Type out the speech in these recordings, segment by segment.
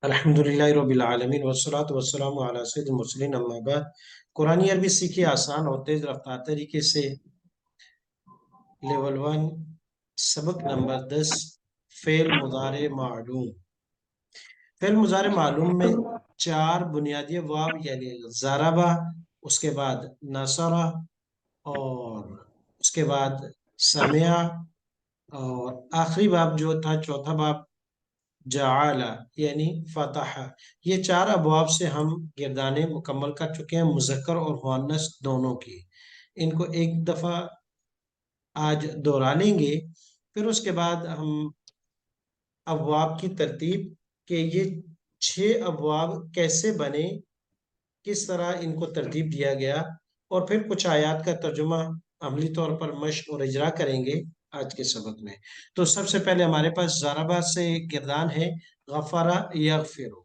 अल्हम्दुलिल्लाह रब्बिल आलमीन वस्सलातु वस्सलामु अला सय्यिदिल मुरसलीन अम्मा बाद। कुरानी अरबी सीखिए आसान और तेज रफ्तार तरीके से। लेवल 1 सबक नंबर 10 फेल मुजारे मालूम। फेल मुजारे मालूम में चार बुनियादी वाव यानी ज़राबा, उसके बाद नसरा, और उसके बाद समिया, और आखिरी बाब जो था चौथा बाब जाला यानी फतह। ये चार अबवाब से हम गिरदाने मुकम्मल कर चुके हैं, मुज़क्कर और मुअन्नस दोनों की। इनको एक दफा आज दोहरा लेंगे, फिर उसके बाद हम अबवाब की तरतीब के ये छह अबवाब कैसे बने, किस तरह इनको तरतीब दिया गया, और फिर कुछ आयत का तर्जुमा अमली तौर पर मश्क और इजरा करेंगे आज के सबक में। तो सबसे पहले हमारे पास ज़राबा से गिरदान है गफरा यगफिरु।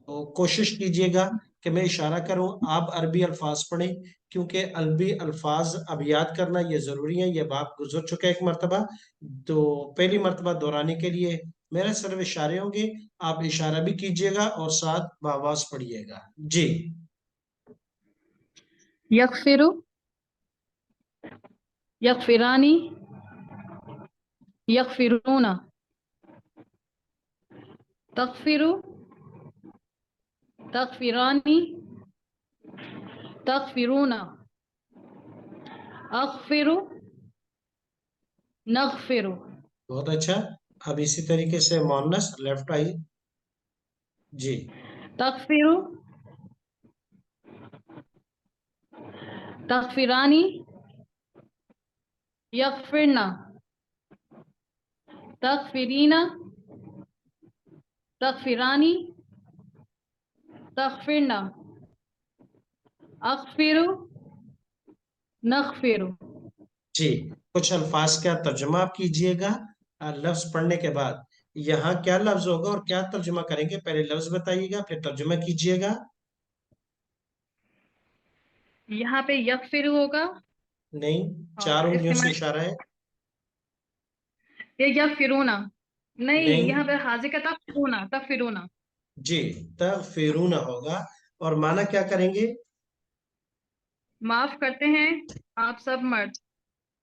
तो कोशिश कीजिएगा कि मैं इशारा करूं, आप अरबी अल्फाज पढ़ें, क्योंकि अरबी अल्फाज अब याद करना ये ज़रूरी है। यह बात गुजर चुका है एक मरतबा, तो पहली मरतबा दोहराने के लिए मेरे सिर्फ इशारे होंगे, आप इशारा भी कीजिएगा और साथ बावाज पढ़िएगा जी। यगफिरु, यगफिरानी, यगफिरूना, तगफिरु, तगफिरानी, तगफिरूना, अगफिरु, नगफिरु। बहुत अच्छा। अब इसी तरीके से मोनस लेफ्ट आई जी। तगफिरु, तगफिरानी, यगफिरना, तगफिरीना, तगफिरानी, तगफिरना, अगफिरु, नगफिरु। जी, कुछ अल्फाज का तर्जुमा आप कीजिएगा लफ्ज पढ़ने के बाद। यहाँ क्या लफ्ज होगा और क्या तर्जुमा करेंगे, पहले लफ्ज बताइएगा फिर तर्जुमा कीजिएगा। यहाँ पे यगफिरु होगा नहीं, चार और इसके उंगलियों से माने इशारा है। ये यगफिरूना नहीं, नहीं यहाँ पे हाजिर का तगफिरूना, तगफिरूना। जी, तगफिरूना होगा। और माना क्या करेंगे? माफ करते हैं आप सब मर्द।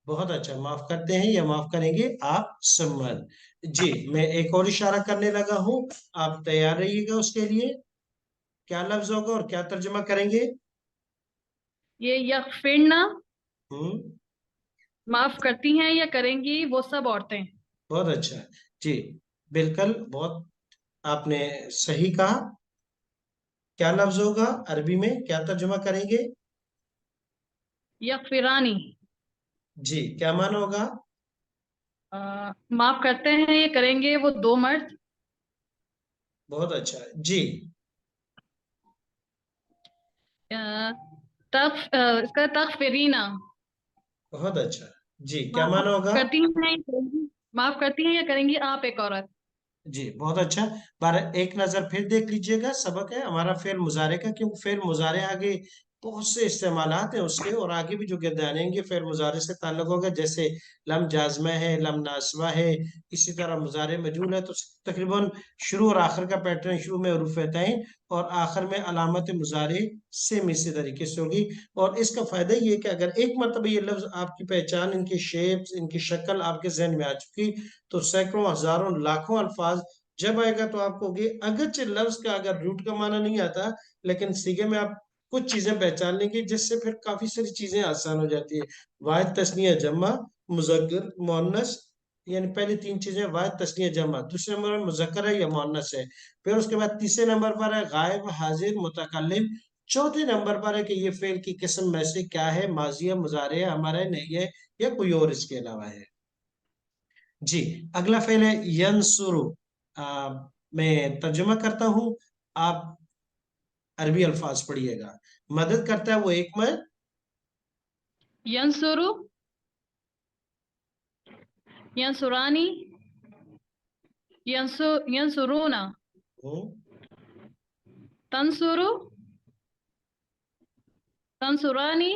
बहुत अच्छा, माफ करते हैं या माफ करेंगे आप सम्मत। जी, मैं एक और इशारा करने लगा हूं, आप तैयार रहिएगा उसके लिए। क्या लफ्ज होगा और क्या तर्जुमा करेंगे? ये यगफिरना हम्म, माफ करती हैं या करेंगी वो सब औरतें। बहुत अच्छा जी, बिल्कुल, बहुत आपने सही कहा। क्या लफ्ज होगा अरबी में, क्या तर्जुमा करेंगे? यगफिरानी जी, क्या मान होगा? माफ करते हैं या करेंगे वो दो मर्द। बहुत अच्छा जी। अ, इसका तगफिरीना बहुत अच्छा जी, क्या माफ मान होगा? करती हैं या करेंगी, माफ करती हैं या करेंगी आप एक औरत। जी, बहुत अच्छा। पर एक नजर फिर देख लीजिएगा, सबक है हमारा फेल मुजारे का, क्योंकि फेल मुजारे आगे बहुत से इस्तेमालात हैं उसके, और आगे भी जो गिरदानेंगे फेल मुजारे से ताल्लुक होगा, जैसे लम जाजमा है, लम नासवा है, इसी तरह मुजारे मजूल है। तो तकरीबन शुरू और आखिर का पैटर्न, शुरू में हरूफ तैन और आखिर में अलामत मुजारे सेम इसी तरीके से होगी। और इसका फायदा ये है कि अगर एक मरतबा ये लफ्ज आपकी पहचान, इनकी शेप्स, इनकी शक्ल आपके जहन में आ चुकी, तो सैकड़ों हजारों लाखों अल्फाज जब आएगा तो आप कहोगे, अगरचे लफ्ज का अगर रूट का माना नहीं आता, लेकिन सीगे में आप कुछ चीजें पहचान लेंगे, जिससे फिर काफी सारी चीजें आसान हो जाती है। वाहिद तस्निया जमा, मुजक्कर मुअन्नस, यानी पहली तीन चीजें वाहिद तस्निया जमा, दूसरे नंबर पर मुजक्कर है या मुअन्नस है, फिर उसके बाद तीसरे नंबर पर है गायब, हाजिर, मुतकल्लिम, चौथे नंबर पर है कि ये फेल की किस्म में से क्या है, माजी है, मुजारे है, हमारा है, नहीं है, या कोई और इसके अलावा है। जी, अगला फेल है यंसुरु। मैं तर्जुमा करता हूं, आप अरबी अल्फाज पढ़िएगा। मदद करता है वो एक मर्द। यंसुरु, यंसुरानी, यंसुरूना, हम्म, तंसुरु, तंसुरानी,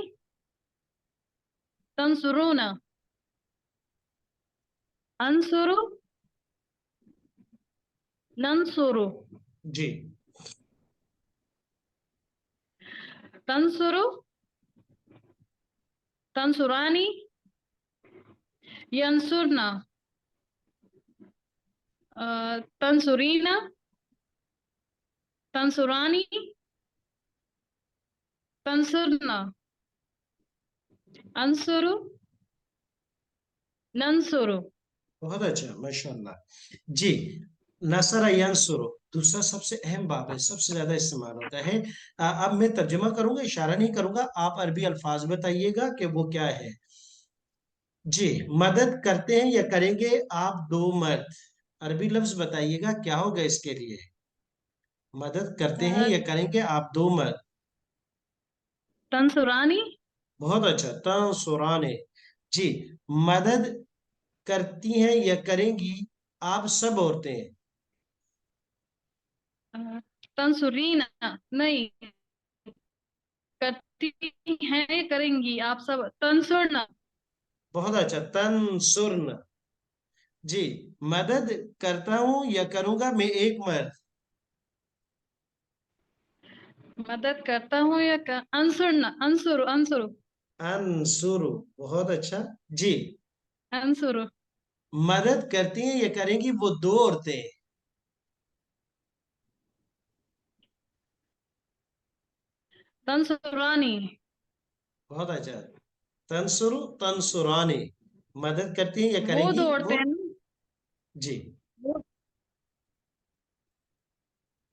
तंसुरूना, अंसुरु, नंसुरु। जी। तंसुरु, तंसुरानी, यंसुरना, तंसुरीना, तंसुरानी, तंसुरना, अंसुरु, नंसुरु। बहुत अच्छा, माशाल्लाह जी। नसर यंसुर दूसरा सबसे अहम बाब है, सबसे ज्यादा इस्तेमाल होता है। अब मैं तर्जुमा करूंगा, इशारा नहीं करूंगा, आप अरबी अल्फाज बताइएगा कि वो क्या है। जी। मदद करते हैं या करेंगे आप दो मर्द, अरबी लफ्ज बताइएगा क्या होगा इसके लिए। मदद करते हैं या करेंगे आप दो मर्द। तंसुरानी, बहुत अच्छा, तंसुराने। जी। मदद करती हैं या करेंगी आप सब औरतें। तंसुरीना, नहीं, करती हैं, करेंगी आप सब, तंसुरना। बहुत अच्छा, तंसुरन। जी। मदद करता हूं या करूंगा मैं एक मर्द। मदद करता हूँ या अंसुरना, अंसुरु, अंसुरु, अंसुरु। बहुत अच्छा। जी। अंसुरु। मदद करती हैं या करेंगी वो दो औरतें। तंसुरानी, बहुत अच्छा, तंसुरु तंसुरानी। मदद करती हैं या वो करेंगी दो वो। औरतें हैं ना? जी। वो-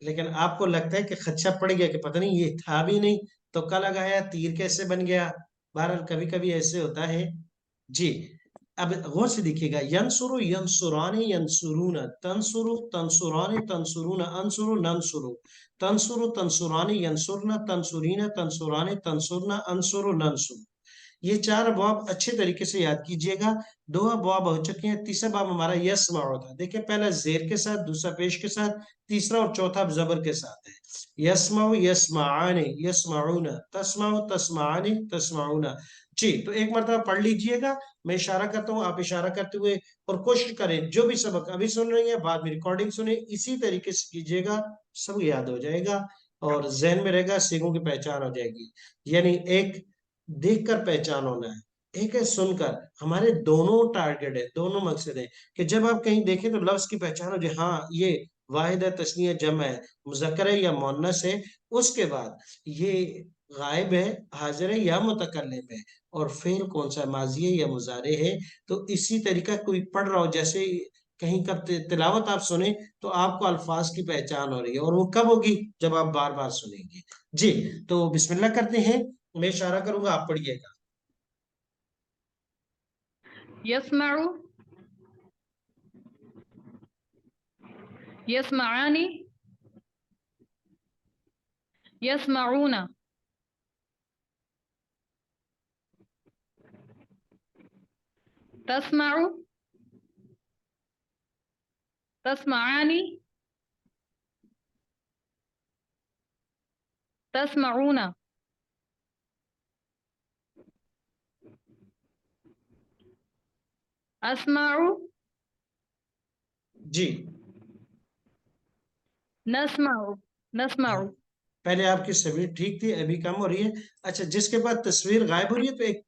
लेकिन आपको लगता है कि खदशा पड़ गया कि पता नहीं ये था भी नहीं, तुक्का लगाया, तीर कैसे बन गया। बहरहाल कभी कभी ऐसे होता है। जी। अब गौर से देखिएगा, यंसुरु यंसुरानी यंसुरूना, तंसुरु तंसुरानी तंसुरूना, अंसुरु नंसुरु, तंसुरु तंसुरानी यंसुरना, तंसुरीना तंसुरानी तंसुरना, अंसुरु नंसुरु। ये चार अबवाब अच्छे तरीके से याद कीजिएगा। दो अबवाब हो चुके हैं, तीसरा बाब हमारा यस्माउ था। देखिए, पहला जेर के साथ, दूसरा पेश के साथ, तीसरा और चौथा अब जबर के साथ है। यस्माउ यस्माआने यस्माउना, तस्माउ तस्माआने तस्माउना। जी। तो एक मरतबा पढ़ लीजिएगा, मैं इशारा करता हूँ, आप इशारा करते हुए, और कोशिश करें जो भी सबक अभी सुन रही है बाद में रिकॉर्डिंग सुने, इसी तरीके से कीजिएगा, सब याद हो जाएगा और जहन में रहेगा, सीखों की पहचान हो जाएगी। यानी एक देखकर पहचान होना है, एक है सुनकर। हमारे दोनों टारगेट है, दोनों मकसद है कि जब आप कहीं देखें तो लफ्ज की पहचान हो जाए, हाँ ये वाहिद है, तस्नीय जमा है, मुज़क्कर है या मुअन्नस है। उसके बाद ये गायब है, हाजिर है या मुतकल्लिम है, और फेल कौन सा है, माजी है या मुजारे है। तो इसी तरीका कोई पढ़ रहा हो, जैसे कहीं कब तिलावत आप सुने तो आपको अल्फाज की पहचान हो रही है, और वो कब होगी, जब आप बार बार सुनेंगे। जी। तो बिस्मिल्लाह करते हैं, मैं इशारा करूंगा, आप पढ़िएगा। यस्माउ, यस्माआनी, यस्माऊना, तस्माउ, तस्माआनी, तस्माऊना, अस्माउ, जी। नस्माउ, हाँ, नस्माउ। पहले आपकी सभी ठीक थी, अभी कम हो रही है। अच्छा, जिसके बाद तस्वीर गायब हो रही है तो एक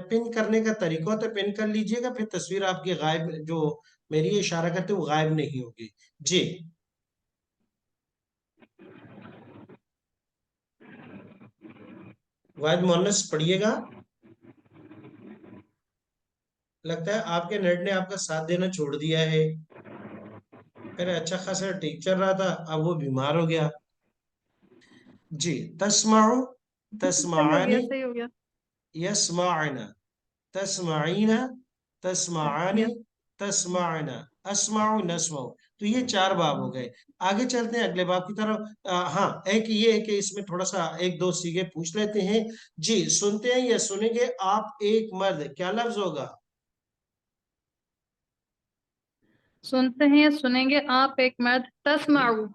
पिन करने का तरीका होता है, पिन कर लीजिएगा, फिर तस्वीर आपकी गायब, जो मेरी ये इशारा करते हैं, वो गायब नहीं होगी। जी। वाहिद मुअन्नस पढ़िएगा। लगता है आपके नेट ने आपका साथ देना छोड़ दिया है। पहले अच्छा खासा ठीक चल रहा था, अब वो बीमार हो गया। जी। तस्माउ सही हो गया, तस्माआनी सही हो गया। यस्माअना, तस्माईना तस्माआनी यस। तस्माअना, अस्माउ नस्माउ। तो ये चार बाब हो गए। आगे चलते हैं अगले बाब की तरफ। हाँ, एक ये है कि इसमें थोड़ा सा एक दो सीगे पूछ लेते हैं। जी। सुनते हैं या सुनेंगे आप एक मर्द, क्या लफ्ज होगा। सुनते हैं, सुनेंगे आप एक मर्द, तस्माउ।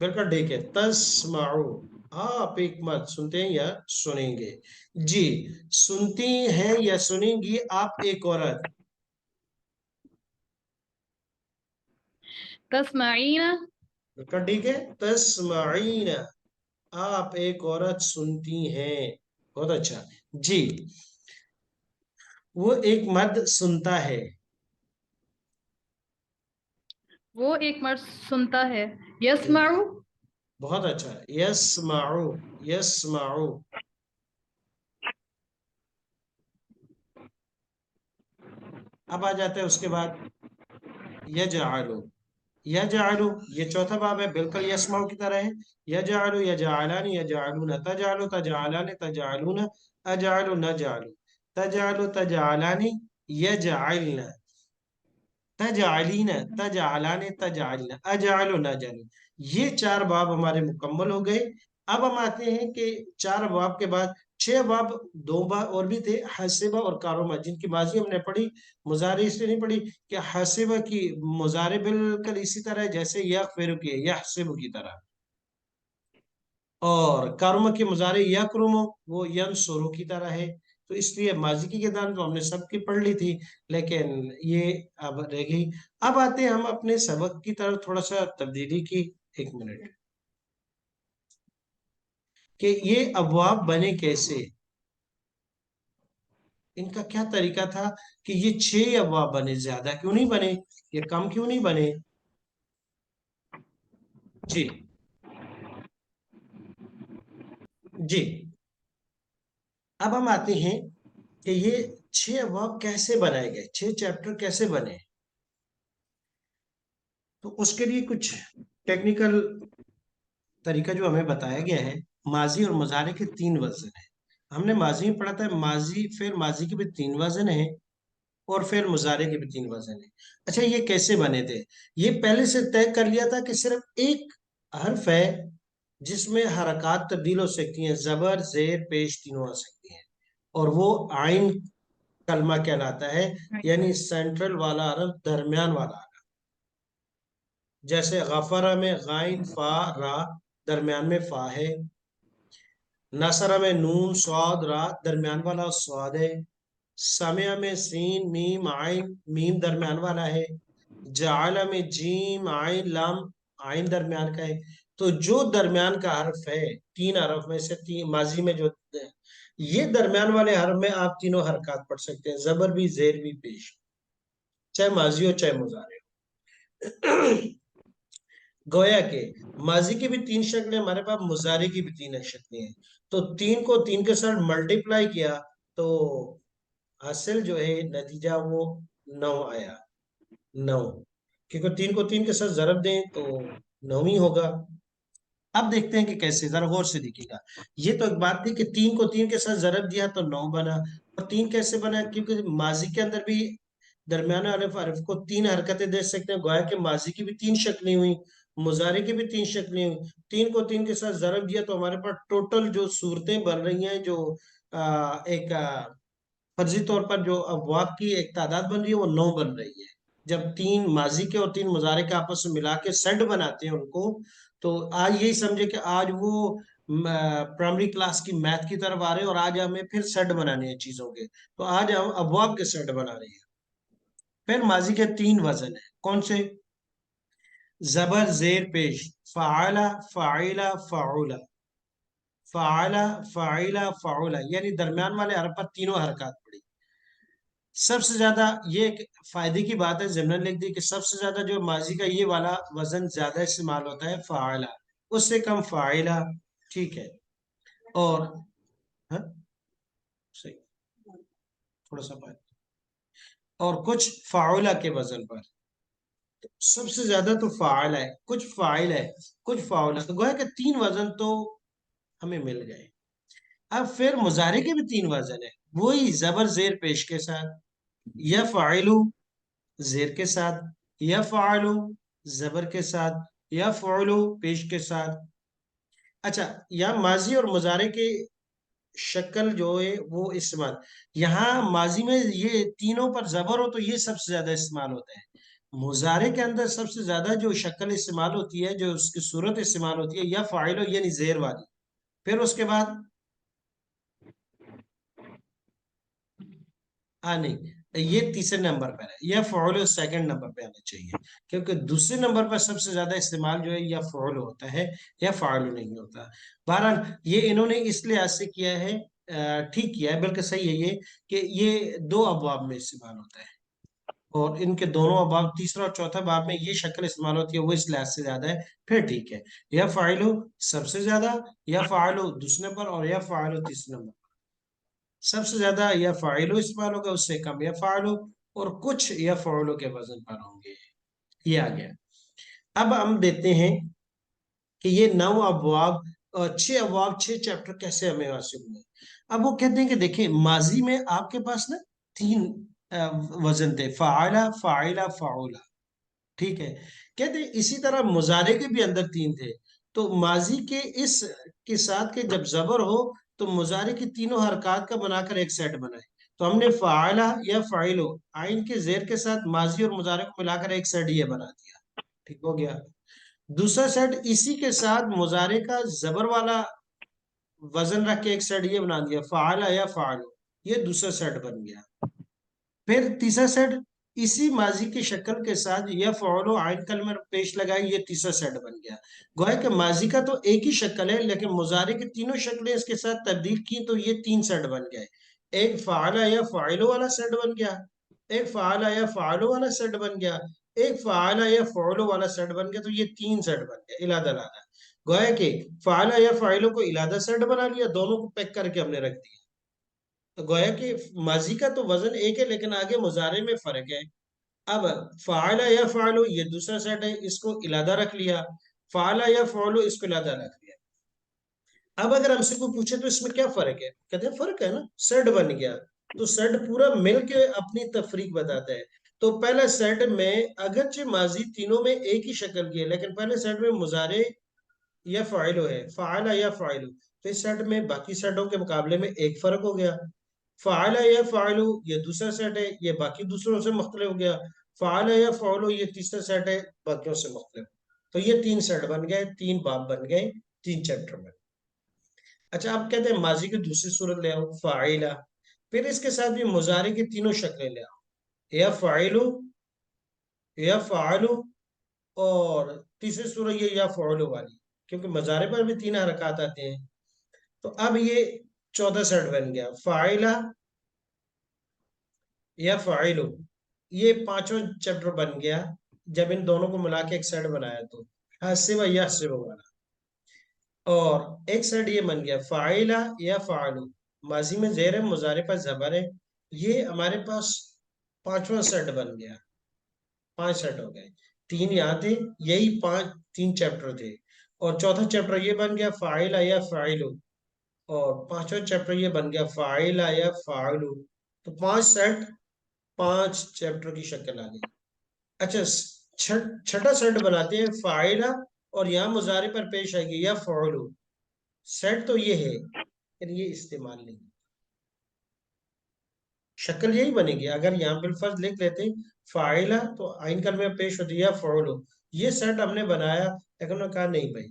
बिल्कुल ठीक है, तस्माउ। आप एक मर्द सुनते हैं या सुनेंगे। जी। सुनती हैं या सुनेंगी आप एक औरत। तस्माईना, बिल्कुल ठीक है। तस्माइन, आप एक औरत सुनती हैं। बहुत अच्छा जी। वो एक मर्द सुनता है। वो एक मर्द सुनता है। यस्माउ। बहुत अच्छा, यस्माउ, यस्माउ। अब आ जाते हैं उसके बाद यजअलु। यजअलु, ये चौथा बाब है, बिल्कुल यस्माउ की तरह है। यजअलु, यजअलानी, यजअलून, तजअलु, तजअलानी, तजअलून, अजअलु, नजअलु, तजअलु, तजअलानी, यजअलन, तजअलीन, तजअलानी, तजअलन, अजअलु, नजअलु। ये चार बाब हमारे मुकम्मल हो गए। अब हम आते हैं कि चार बाब के बाद छह बाब, दो बाब और भी थे, हसीबा और कारोमा, जिनकी माजी हमने पढ़ी, मुजारे इसलिए नहीं पढ़ी कि हसीबा की मुजारे बिल्कुल इसी तरह है जैसे यगफिर की, यहसिब की तरह, और कारोमा की मुजारे यकरुमो, वो यनसुरु की तरह है। तो इसलिए माजी की किताब तो हमने सबकी पढ़ ली थी, लेकिन ये अब रह गई। अब आते हैं हम अपने सबक की तरफ, थोड़ा सा तब्दीली की। एक मिनट, कि ये अबवाब बने कैसे, इनका क्या तरीका था, कि ये छह अबवाब बने, ज्यादा क्यों नहीं बने, ये कम क्यों नहीं बने। जी जी। अब हम आते हैं कि ये छह अबवाब कैसे बनाए गए, छह चैप्टर कैसे बने। तो उसके लिए कुछ टेक्निकल तरीका जो हमें बताया गया है। माजी और मुजारे के तीन वजन है। हमने माजी में पढ़ा था, माजी फिर माजी के भी तीन वजन है, और फिर मुजारे के भी तीन वजन है। अच्छा, ये कैसे बने थे। ये पहले से तय कर लिया था कि सिर्फ एक हर्फ है जिसमें हरकत तब्दील हो सकती हैं, जबर जेर पेश तीनों आ सकती हैं, और वो आइन कलमा कहलाता है, यानी सेंट्रल वाला हरफ, दरमियान वाला हरफ। जैसे गफरा में गाइन फा रा, दरमियान में फा है। नसरा में नून स्वाद रा, दरमियान वाला स्वाद है। समिया में सीन मीम आइन, मीम दरमियान वाला है। जाला में जीम आइन लाम, आइन दरमियान का है। तो जो दरमियान का हर्फ है, तीन हर्फ में से तीन माजी में जो, ये दरमियान वाले हर्फ में आप तीनों हरकत पढ़ सकते हैं, जबर भी जेर भी पेश, चाहे माजी हो चाहे मुजारे हो। गोया के माजी की भी तीन शक्लें हमारे पास, मुजारे की भी तीन शक्लें हैं। तो तीन को तीन के साथ मल्टीप्लाई किया, तो हासिल जो है नतीजा वो 9 आया। 9, क्योंकि तीन को तीन के साथ जरब दें तो 9 ही होगा। अब देखते हैं कि कैसे, जरा गौर से देखिएगा। ये तो एक बात थी कि तीन को तीन के साथ जरब दिया तो 9 बना। और तीन कैसे बना, क्योंकि माजी के अंदर भी दरमियान अरफ अरफ को तीन हरकतें दे सकते हैं, गोया के माजी की भी तीन शक्लें हुई, मुजारे की भी तीन शक्लें हुई। तीन को तीन के साथ जरब दिया तो हमारे पास टोटल जो सूरतें बन रही हैं, जो एक फर्जी तौर पर जो अबवाब की एक तादाद बन रही है, वो 9 बन रही है। जब तीन माजी के और तीन मुजारे के आपस में मिला के सेट बनाते हैं उनको, तो आज यही समझे कि आज वो प्राइमरी क्लास की मैथ की तरफ आ रहे हैं, और आज हमें फिर सेट बनाने हैं चीजों के। तो आज हम अबवाब के सेट बना रहे हैं। फिर माजी के तीन वजन है, कौन से, जबर जेर पेश, फ़ाला फ़ाइला फ़ाउला, फ़ाला फ़ाइला फ़ाउला, यानी दरमियान वाले हरफ पर तीनों हरकत पड़ी। सबसे ज्यादा, ये एक फायदे की बात है, जिमरन लिख दी कि सबसे ज्यादा जो माजी का ये वाला वजन ज्यादा इस्तेमाल होता है फ़ाइला, उससे कम फ़ाइला। ठीक है। और हाँ, सही, थोड़ा सा बात, और कुछ फ़ाउला के वजन पर। सबसे ज्यादा तो फाइल है, कुछ फाइल है, कुछ फाउल है, तो गोया के तीन वजन तो हमें मिल गए। अब फिर मुजारे के भी तीन वजन है, वही जबर जेर पेश के साथ, या फाइलू जेर के साथ, या फाइलू जबर के साथ, या फाइलू पेश के साथ। अच्छा, या माजी और मुजारे के शक्ल जो है वो इस्तेमाल, यहाँ माजी में ये तीनों पर जबर हो तो ये सबसे ज्यादा इस्तेमाल होता है। मुजारे के अंदर सबसे ज्यादा जो शक्ल इस्तेमाल होती है, जो उसकी सूरत इस्तेमाल होती है, या फाइल यानी जेर वाली। फिर उसके बाद नहीं, ये तीसरे नंबर पर है, या फ़ौल सेकंड नंबर पे आना चाहिए, क्योंकि दूसरे नंबर पर सबसे ज्यादा इस्तेमाल जो है या फ़ौल होता है या फ़ाइल नहीं होता। बहरहाल ये इन्होंने इस लिहाज से किया है, ठीक किया है, बल्कि सही है ये, कि ये दो अबवाब में इस्तेमाल होता है, और इनके दोनों अबाब, तीसरा और चौथा बाब में ये शक्ल इस्तेमाल होती है, वो इस लिहाज से ज्यादा है, फिर ठीक है। या फ़ाइलु सबसे ज्यादा, या फ़ाइलु दूसरे नंबर, और या फ़ाइलु तीसरे नंबर। सबसे ज्यादा या फ़ाइलु इस्तेमाल होगा, उससे कम या फ़ाइलु, और कुछ या फ़ाइलु के वजन पर होंगे। ये आ गया। अब हम देखते हैं कि ये 9 अबवाब, 6 अबवाब, 6 चैप्टर कैसे हमें हासिल हुए। अब वो कहते हैं कि देखिए, माजी में आपके पास ना 3 वजन थे, फ़ाइला, फ़ाइला, फ़ाउला, ठीक है। कहते हैं इसी तरह मुजारे के भी अंदर 3 थे। तो माजी के इस के साथ के जब जबर हो, तो मुजारे की तीनों हरकत का बनाकर एक सेट बनाए। तो हमने फ़ाइला या फ़ाइलो, आइन के जेर के साथ माजी और मुजारे को मिलाकर एक सेट ये बना दिया, ठीक हो गया। दूसरा सेट इसी के साथ मुजारे का जबर वाला वजन रख के एक सेट ये बना दिया, फ़ाइला या फ़ाइलो, ये दूसरा सेट बन गया। फिर तीसरा सेट इसी माजी की शक्ल के साथ या फ़ौल आइन कलमे पेश लगाई, ये तीसरा सेट बन गया। गोया कि माजी का तो एक ही शक्ल है, लेकिन मुजारे की तीनों शक्लें इसके साथ तब्दील की, तो ये 3 सेट बन गए। एक फ़ाला या फ़ाइलो वाला सेट बन गया, एक फ़ाला या फ़ाइलो वाला सेट बन गया, एक फ़ाला या फ़ौलो वाला सेट बन गया। तो ये 3 सेट बन गए इलादा लादा। गोया कि फ़ाला या फ़ाइलो को इलादा सेट बना लिया, दोनों को पैक करके हमने रख दिया। तो गोया कि माजी का तो वजन एक है, लेकिन आगे मुजारे में फर्क है। अब फ़ाला या फ़ालु ये दूसरा सेट है, इसको इलादा रख लिया। फ़ाला या फ़ौलु इसको इलादा रख लिया। अब अगर हमसे कोई पूछे तो इसमें क्या फर्क है, कहते हैं फर्क है ना, सेट बन गया। तो सेट पूरा मिल के अपनी तफरीक बताता है। तो पहले सेट में अगरचे माजी तीनों में एक ही शक्ल की है, लेकिन पहले सेट में मुजारे या फ़ाइल है, फ़ाला या फ़ाइल, तो इस सेट में बाकी सेटों के मुकाबले में एक फर्क हो गया। फ़ाला या फ़ाइलु ये दूसरा सेट है, ये बाकी दूसरों से मुख्तलिफ हो गया। फ़ाला या फ़ौलु ये तीसरा सेट है, बाकियों से मुख्तलिफ। तो ये 3 सेट बन गए, 3 बाब बन गए, 3 चैप्टर में। अच्छा, आप कहते हैं माजी की दूसरी सूरत ले आओ, फ़ाइला, फिर इसके साथ भी मुजारे की तीनों शक्लें ले आओ, या फ़ाइलु, या फ़ालु, और तीसरी सूरत ये या फ़ौलु वाली, क्योंकि मुजारे पर भी 3 हरकत आते हैं। तो अब ये चौथा सेट बन गया, फ़ाइला या फ़ाइलु, ये पांचवा चैप्टर बन गया जब इन दोनों को मिला के एक सेट बनाया। तो हसिब या हसिब वाला, और एक सेट ये बन गया, फ़ाइला या फ़ालु, माजी में ज़ेर है, मुजारे पर ज़बर है। ये हमारे पास पांचवा सेट बन गया, 5 सेट हो गए। 3 यहाँ थे, यही 3 चैप्टर थे। और चौथा चैप्टर ये बन गया, फ़ाइला या फ़ाइलु, और पांचवा चैप्टर ये बन गया, फ़ाइला या फ़ालु। तो 5 सेट, 5 चैप्टर की शक्ल आ गई। अच्छा, छठा सेट बनाते हैं, फाइला, और यहाँ मुजारे पर पेश आएगी या फौलू। सेट तो ये है, लेकिन ये इस्तेमाल नहीं, शक्ल यही बनेगी। अगर यहाँ बिलफर्ज लिख लेते हैं फाइला, तो आइन कल में पेश होती है या फौलू, ये सेट हमने बनाया, लेकिन उन्होंने कहा नहीं भाई,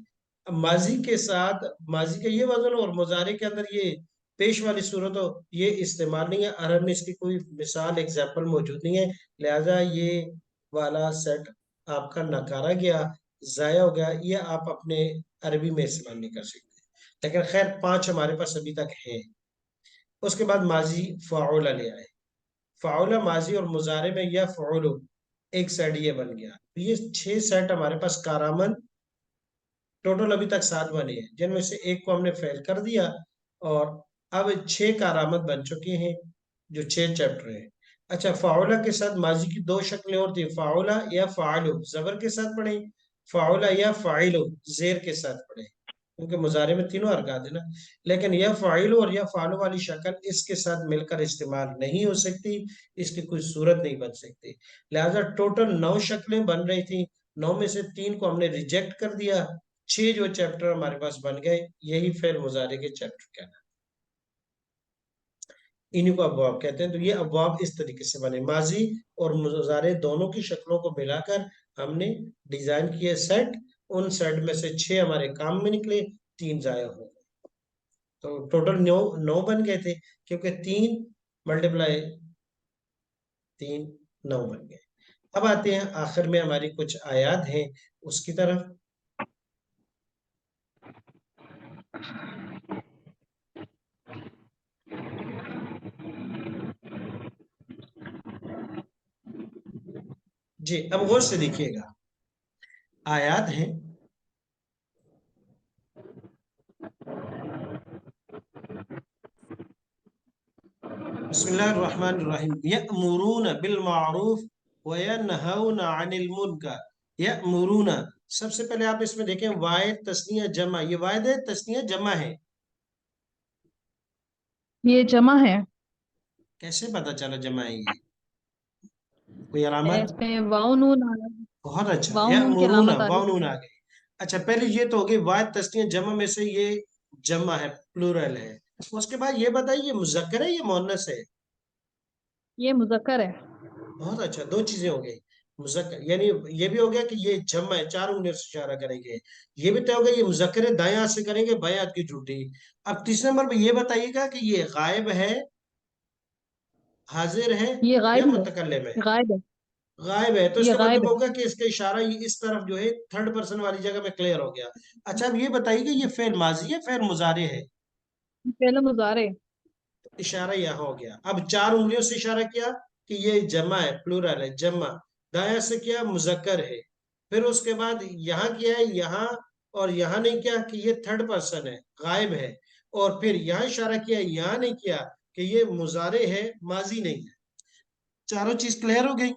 अब माजी के साथ माजी का ये वजन और मुजारे के अंदर ये पेश वाली सूरत हो, ये इस्तेमाल नहीं है। अरब में इसकी कोई मिसाल एग्जाम्पल मौजूद नहीं है, लिहाजा ये वाला सेट आपका नकारा गया, जाया हो गया, ये आप अपने अरबी में इस्तेमाल नहीं कर सकते। लेकिन खैर 5 हमारे पास अभी तक है। उसके बाद माजी फ़ाउला ले आए, फ़ाउला माजी और मुजारे में या फ़ाउलु, एक सेट ये बन गया। तो ये 6 सेट हमारे पास कारामन, टोटल अभी तक 7 बने हैं, जिनमें से एक को हमने फेल कर दिया, और अब 6 कारामत बन चुके हैं, जो 6 चैप्टर हैं। अच्छा, फाउला के साथ माजी की 2 शक्लें और थी, फाउला या फाइलु जबर के साथ पढ़े, फाउला या फाइलु जेर के साथ पढ़े, क्योंकि मुजारे में तीनों हरकत है ना। लेकिन यह फाइलु और यह फालु वाली शक्ल इसके साथ मिलकर इस्तेमाल नहीं हो सकती, इसकी कोई सूरत नहीं बन सकती। लिहाजा टोटल 9 शक्लें बन रही थी, 9 में से 3 को हमने रिजेक्ट कर दिया, 6 जो चैप्टर हमारे पास बन गए, यही फेल मुजारे के चैप्टर कहना, इन्हीं को अबवाब कहते हैं। तो ये अबवाब इस तरीके से बने, माजी और मुजारे दोनों की शक्लों को मिलाकर हमने डिजाइन किए सेट। उन सेट में से 6 हमारे काम में निकले, 3 जाया हो गए। तो टोटल 9 9 बन गए थे, क्योंकि 3 मल्टीप्लाई 3 9 बन गए। अब आते हैं आखिर में हमारी कुछ आयात हैं उसकी तरफ। जी अब गौर से देखिएगा, आयात हैं। बिस्मिल्लाहिर्रहमानिर्रहीम, यअमुरूना बिल मारूफ व यनहौना अनिल मुनकर। यअमुरूना, सबसे पहले आप इसमें देखें वाहिद तस्निया जमा, ये वाहिद है तस्निया जमा है। ये जमा है। कैसे पता चला जमा है ये? कोई अलामत? इसमें वाव नून बहुत अच्छा, वाव नून की यअमुरूना अलामत आ रही वाव नून है। आ गई। अच्छा पहले ये तो हो गई वाहिद तस्निया जमा में से, ये जमा है, प्लूरल है। उसके बाद ये बताइए, ये मुज़क्कर है ये मुअन्नस है? ये मुज़क्कर है। बहुत अच्छा, दो चीजें हो गई। मुज़क्कर यानी ये भी हो गया कि ये जम्मा है, चार उंगलियों से इशारा करेंगे। ये भी तय हो गया ये मुज़क्कर है, दाएं हाथ से करेंगे, बाएं हाथ की झूठी। अब तीसरे नंबर पे ये बताइएगा कि ये गायब है, हाजिर है, ये या गायब है। मुतकल्लिम है? गायब है। गायब है, तो ये इसका मतलब गायब है। होगा कि इसका इशारा ये इस तरफ जो है थर्ड पर्सन वाली जगह में क्लियर हो गया। अच्छा अब ये बताइए कि ये फेल माजी है, फेल मुजारे है? पहले मुजारे। इशारा यहाँ हो गया। अब चार उंगलियों से इशारा किया कि ये जमा है, प्लूरल है, जमा। दाया से किया मुजक्कर है। फिर उसके बाद यहाँ किया है, यहाँ, और यहाँ नहीं किया कि ये थर्ड पर्सन है, गायब है। और फिर यहाँ इशारा किया, यहाँ नहीं किया कि ये मुजारे है, माजी नहीं है। चारों चीज क्लियर हो गई।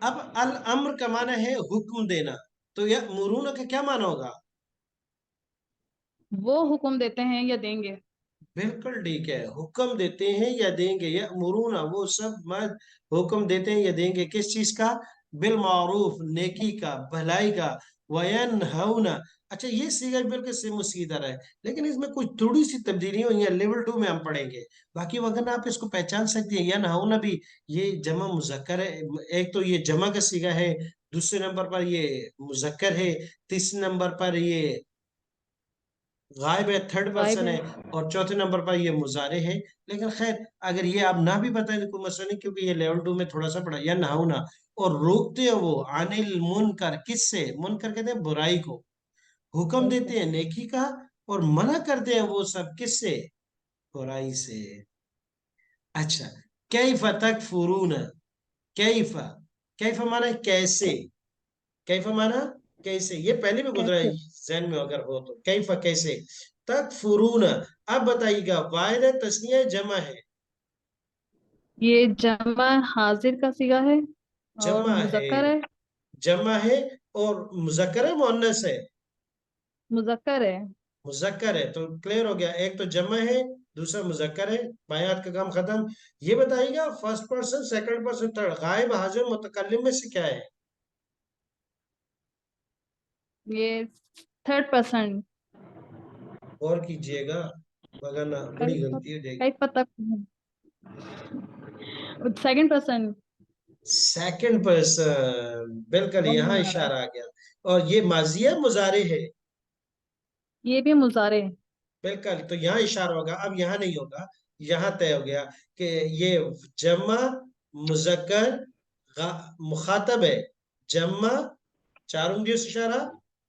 अब अल अम्र का माना है हुक्म देना, तो यह मुरून का क्या माना होगा? वो हुक्म देते हैं या देंगे। बिल्कुल ठीक है, हुक्म देते हैं या देंगे, या मुरूना वो सब मर्द हुक्म देते हैं या देंगे, किस चीज का? बिल मारूफ, नेकी का, भलाई का। वयन हउना। अच्छा ये सीगा बिल्कुल सेम उसी की तरह है, लेकिन इसमें कुछ थोड़ी सी तब्दीली हुई है, लेवल 2 में हम पढ़ेंगे। बाकी वगैरह आप इसको पहचान सकते हैं, यन हउना भी ये जमा मुजक्कर है। एक तो ये जमा का सीगा है, दूसरे नंबर पर ये मुजक्कर है, तीसरे नंबर पर ये गायब है, थर्ड गायब पर्सन है। है, और चौथे नंबर पर ये मुजारे है। लेकिन खैर, अगर ये आप ना भी बताएं तो कोई मसला नहीं, क्योंकि ये लेवल 2 में थोड़ा सा पड़ा, या नहाऊ ना। और रोकते हैं वो अनिल मुनकर, किससे? मुनकर कहते हैं बुराई को। हुक्म ऐसे। देते हैं नेकी का, और मना करते हैं वो सब किससे? बुराई से। अच्छा, कैफ तकफुरून, कैफ, कैफ माना है कैसे, कैफ माना कैसे, ये पहले भी गुजरा है कैसे। जहन में अगर हो तो, कैफ कैसे। तकफुरून, अब बताइएगा वाहिद है तस्निया जमा है? ये जमा हाजिर का सीगा है और जमा है, मुजक्कर है। जमा है, और मुजक्कर है मुअन्नस है? मुजक्कर है। मुजक्कर है, तो क्लियर हो गया, एक तो जमा है, दूसरा मुजक्कर है, बायां हाथ का काम खत्म। ये बताइएगा first person, second person, third, गायब, हाजिर, मुतकल्लिम में से क्या है? ये थर्ड पर्सन। गौर कीजिएगा, वरना कई बड़ी गलती हो जाएगी। कई तक सेकंड पर्सन। सेकंड पर्सन, बिल्कुल यहाँ ये इशारा आ गया। और ये माजी है मुजारे है? भी मुजारे। बिल्कुल, तो यहाँ इशारा होगा, अब यहाँ नहीं होगा। यहाँ तय हो गया कि ये जमा मुजक्कर मुखातब है। जमा चार उंगलियों से इशारा,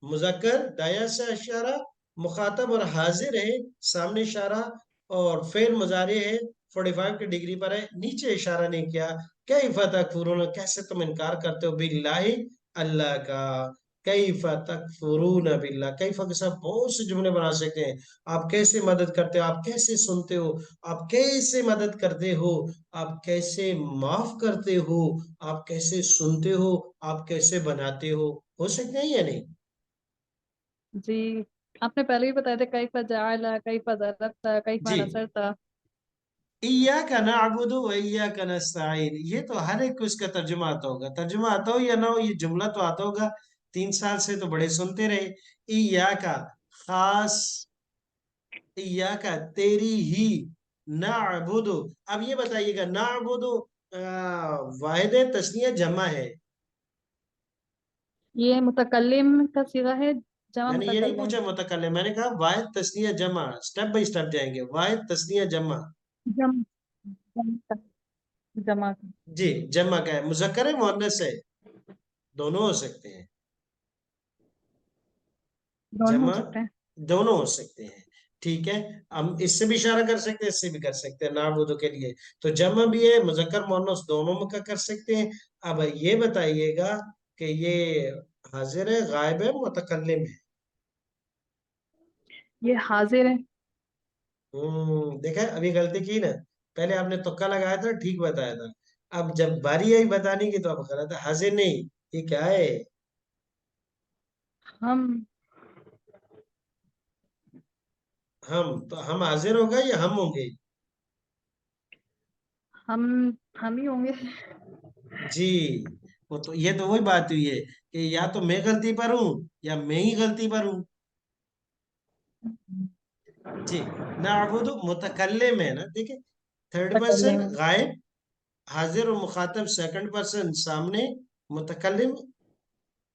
मुजक्कर दाया से इशारा, मुखातब और हाजिर है सामने इशारा, और फेल मुजारे है 45 की डिग्री पर है, नीचे इशारा नहीं किया। कैफ तकफुरून, कैसे तुम इनकार करते हो बिल्लाहि, अल्लाह का। कैफ तकफुरून बिल्लाह, कैफ के साथ बहुत से जुमले बना सकते हैं। आप कैसे मदद करते हो, आप कैसे सुनते हो, आप कैसे मदद करते हो, आप कैसे माफ करते हो, आप कैसे सुनते हो, आप कैसे बनाते हो सकते हैं या नहीं? जी आपने पहले भी बताया था कई फजाला कई फजरता कई जी, नसरता। इय्याका नअबुदु व इय्याका नस्तईन, ये तो हर एक को इसका तर्जुमा आता होगा, तर्जुमा आता हो या ना हो, ये जुमला तो आता होगा। 3 साल से तो बड़े सुनते रहे। इय्याका, खास, इय्याका तेरी ही, नअबुदु। अब ये बताइएगा, नअबुदु वाहिद तस्निया जमा है? ये मुतकल्लिम का सीगा है। जमा मैंने ये नहीं मुतकल्लिम। पूछा मुतकल्लिम, मैंने कहा वाहिद तस्निया जमा, स्टेप बाय स्टेप जाएंगे, वाहिद तस्निया जमा। जम जमा का। जी, जमा का है, मुजक्कर है मुअन्नस है, दोनों हो सकते हैं। दोनों हो जमा सकते हैं। दोनों हो सकते हैं। ठीक है, हम इससे भी इशारा कर सकते हैं, इससे भी कर सकते हैं नाबुदो के लिए। तो जमा भी है, मुजक्कर मुअन्नस दोनों में का कर सकते हैं। अब ये बताइएगा कि ये हाजिर है, गायब है, मुतकल्लिम है? ये हाजिर है। देखा, अभी गलती की ना। पहले आपने तुक्का लगाया था, ठीक बताया था। अब जब बारी आई बताने की तो अब गलत है, हाजिर नहीं। ये क्या है? हम तो हम हाजिर होगा या हम होंगे? हम हम ही होंगे। जी, वो तो ये तो वही बात हुई है कि या तो मैं गलती पर हूं या मैं ही गलती पर हूं। जी, नाबुदु मुतकल्लिम है ना, देखिए। थर्ड पर्सन मुतकल्लिम, गायब, हाजिर और मुखातब सेकंड पर्सन सामने, मुतकल्लिम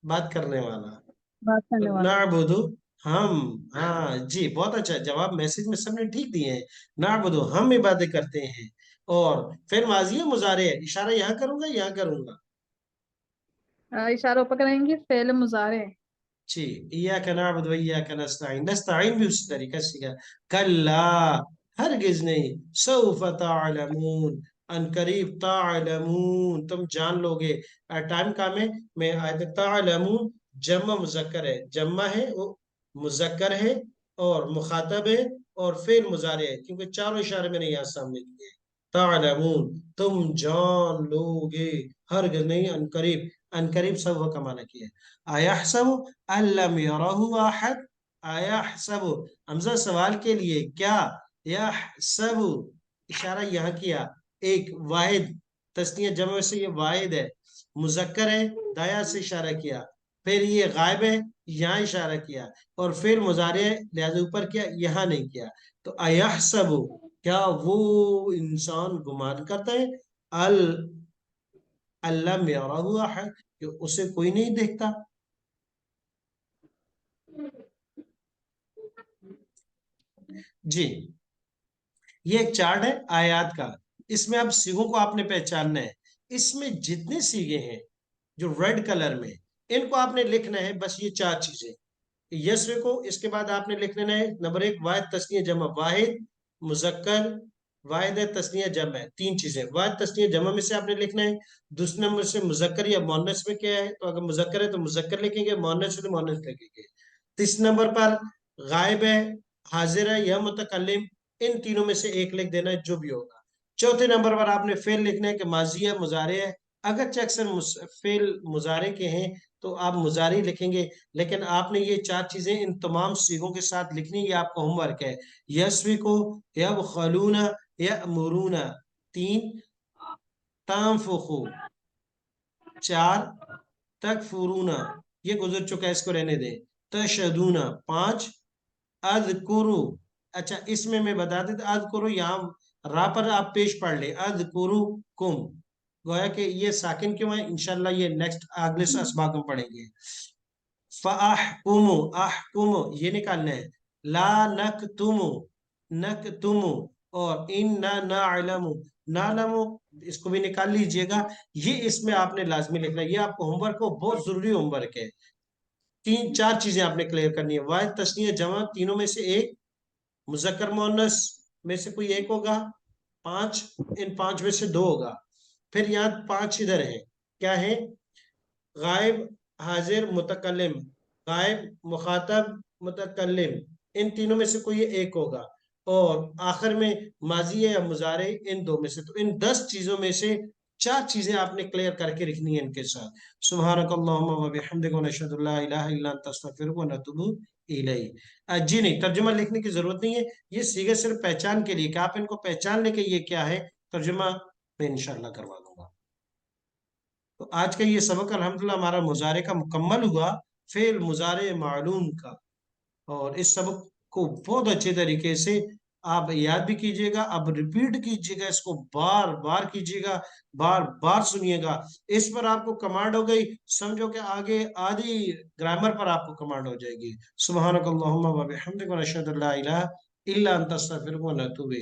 बात करने वाला। बात तो करने वाला। नाबुदु हम, हाँ जी, बहुत अच्छा जवाब, मैसेज में सबने ठीक दिए हैं। नाबुदु हम इबादत करते हैं। और फिर माजी है मुजारे है, इशारा यहाँ करूंगा यहाँ करूंगा? इशारों पर करेंगे, फेल मुजारे। जी, इय्याका नअबुदु व इय्याका नस्तईन, नस्तईन भी उसी तरीके से सीखा। कल्ला, हरगिज नहीं, सौफ तअलमून, अनकरीब, तअलमून तुम जान लोगे। टाइम का में मैं आयत तअलमून, जम्मा मुजक्कर है, जम्मा है वो, मुजक्कर है, और मुखातब है, और फेल मुजारे है, क्योंकि चारों इशारे मैंने यहाँ सामने दिए। तअलमून तुम जान लोगे, हरगिज नहीं, अनकरीब, अनकरीब सब का माना किया है। अयहसबु अल्लम यरहु अहद, अयहसबु हमजा सवाल के लिए, क्या? यहसबु, इशारा यहाँ किया, एक वाहिद, तस्निया जमा से ये वाहिद है, मुजक्कर है, दाया से इशारा किया, फिर ये गायब है, यहाँ इशारा किया, और फिर मुजारे है, लिहाजा ऊपर किया, यहाँ नहीं किया। तो अयहसबु, क्या वो इंसान गुमान करता है, अल अल्लम यरहु अहद, कि उसे कोई नहीं देखता? जी, ये एक चार्ट है आयात का। इसमें अब सीगों को आपने पहचानना है। इसमें जितने सीगे हैं जो रेड कलर में, इनको आपने लिखना है, बस ये चार चीजें। यस्व को इसके बाद आपने लिख लेना है, नंबर एक वाहिद तस्नीय जमा, वाहिद मुजक्कर, वाहिद है तस्नीय जमा है, तीन चीजें। वाहिद तस्नीय जमा में से आपने लिखना है। दूसरे नंबर से मुजक्कर या मोनस में क्या है, तो अगर मुजक्कर है तो मुजक्कर लिखेंगे, मोनस है तो मोनस लिखेंगे। तीसरे नंबर पर गायब है, हाजिर है या मुतकल्लिम, इन तीनों में से एक लिख देना है, जो भी होगा। चौथे नंबर पर आपने फेल लिखना है कि माजी है मुजारे है। अगर अक्सर फेल मुजारे के हैं तो आप मुजारी लिखेंगे, लेकिन आपने ये चार चीजें इन तमाम सीगों के साथ लिखनी, ये आपका होमवर्क है। यस्वी को, यब खलूना, या मुरूना, तीन, तानफुखु, चार, तकफुरूना, ये गुजर चुका है, इसको रहने दें। तशदूना, पांच, अदकुरु, अच्छा इसमें मैं बता देता, अदकुरु यहाँ रा पर आप पेश पढ़ ले, अदकुरु कुम, गोया कि ये साकिन क्यों है, इंशाल्लाह ये नेक्स्ट अगले से असबाक में पढ़ेंगे। फ़अहकुमु, अहकुमु ये निकालना है। ला नकतुमु, नकतुमु, और इन्ना नअलमु, नालमु, इसको भी निकाल लीजिएगा। ये इसमें आपने लाजमी लिखना है, ये आपको होमवर्क हो, बहुत जरूरी होमवर्क है। तीन चार चीजें आपने क्लियर करनी है, वाहिद तस्नीय जमा तीनों में से एक, मुजक्कर मुअन्नस में से कोई एक होगा, पांच, इन पांच में से दो होगा। फिर यहाँ पांच इधर है, क्या है? गायब, हाजिर, मुतकल्लिम, गायब, मुखातब, मुतकल्लिम, इन तीनों में से कोई एक होगा। और आखिर में माजी है या मुजारे, इन दो में से। तो इन 10 चीजों में से चार चीजें आपने क्लियर करके रखनी है इनके साथ। सुब्हानक अल्लाहुम्मा व बिहम्दिका, व नशहदु अल्ला इलाहा इल्ला अंता, अस्तगफिरुका व नतूबु इलैक। जी नहीं, तर्जुमा लिखने की जरूरत नहीं है, ये सीधे सिर्फ पहचान के लिए कि आप इनको पहचान लें कि ये क्या है। तर्जुमा मैं इंशाल्लाह करवा दूंगा। तो आज का ये सबक अल्हम्दुलिल्लाह हमारा मुजारे का मुकम्मल हुआ, फेल मुजारे मालूम का। और इस सबक को बहुत अच्छे तरीके से आप याद भी कीजिएगा, अब रिपीट कीजिएगा, इसको बार बार कीजिएगा, बार बार सुनिएगा। इस पर आपको कमांड हो गई, समझो कि आगे आधी ग्रामर पर आपको कमांड हो जाएगी। सुब्हानक अल्लाहुम्मा व बिहम्दिका, व नशहदु अल्ला इलाहा इल्ला अंता, अस्तगफिरुका व नतूबु इलैक।